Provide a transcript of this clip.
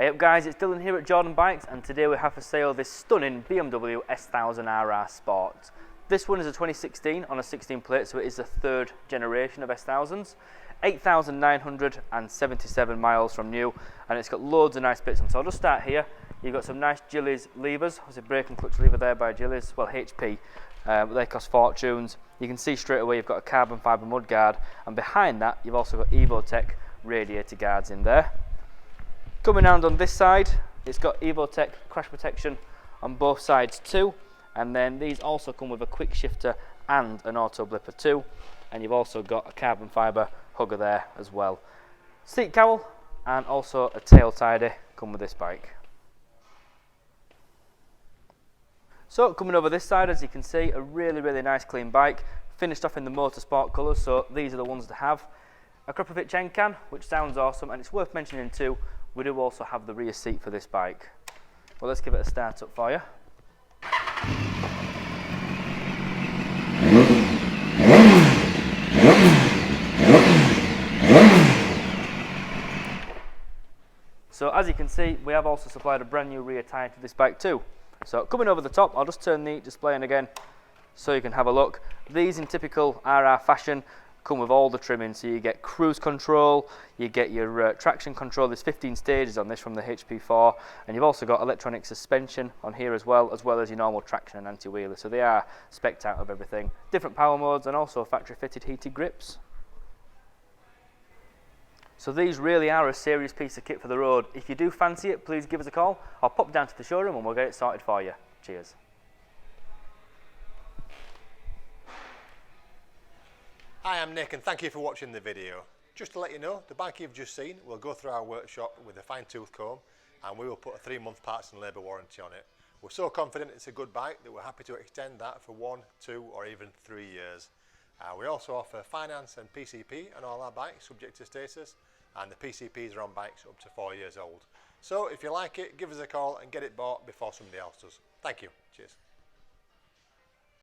Hey up guys, it's Dylan here at Jordanbikes, and today we have for sale this stunning BMW S1000RR Sport. This one is a 2016 on a 16 plate, so it is the third generation of S1000s. 8,977 miles from new, and it's got loads of nice bits on. So I'll just start here. You've got some nice Gillies levers. There's a brake and clutch lever there by Gillies, well HP, but they cost fortunes. You can see straight away you've got a carbon fibre mudguard, and behind that you've also got Evotech radiator guards in there. Coming round on this side, it's got Evotech crash protection on both sides too, and then these also come with a quick shifter and an autoblipper too, and you've also got a carbon fibre hugger there as well. Seat cowl and also a tail tidy come with this bike. So coming over this side, as you can see, a really nice clean bike, finished off in the Motorsport colours, so these are the ones to have. Akrapovic end can, which sounds awesome, and it's worth mentioning too, we do also have the rear seat for this bike. Well, let's give it a start up for you. So as you can see, we have also supplied a brand new rear tyre to this bike too. So coming over the top, I'll just turn the display on again so you can have a look. These in typical RR fashion come with all the trimming, so you get cruise control, you get your traction control. There's 15 stages on this from the HP4, and you've also got electronic suspension on here as well as your normal traction and anti-wheeler. So they are spec'd out of everything. Different power modes and also factory fitted heated grips. So these really are a serious piece of kit for the road. If you do fancy it, please give us a call or pop down to the showroom and we'll get it sorted for you. Cheers. Hi, I'm Nick and thank you for watching the video. Just to let you know, the bike you've just seen will go through our workshop with a fine-tooth comb, and we will put a 3-month parts and labour warranty on it. We're so confident it's a good bike that we're happy to extend that for 1, 2 or even 3 years. We also offer finance and PCP on all our bikes subject to status, and the PCPs are on bikes up to 4 years old. So if you like it, give us a call and get it bought before somebody else does. Thank you. Cheers.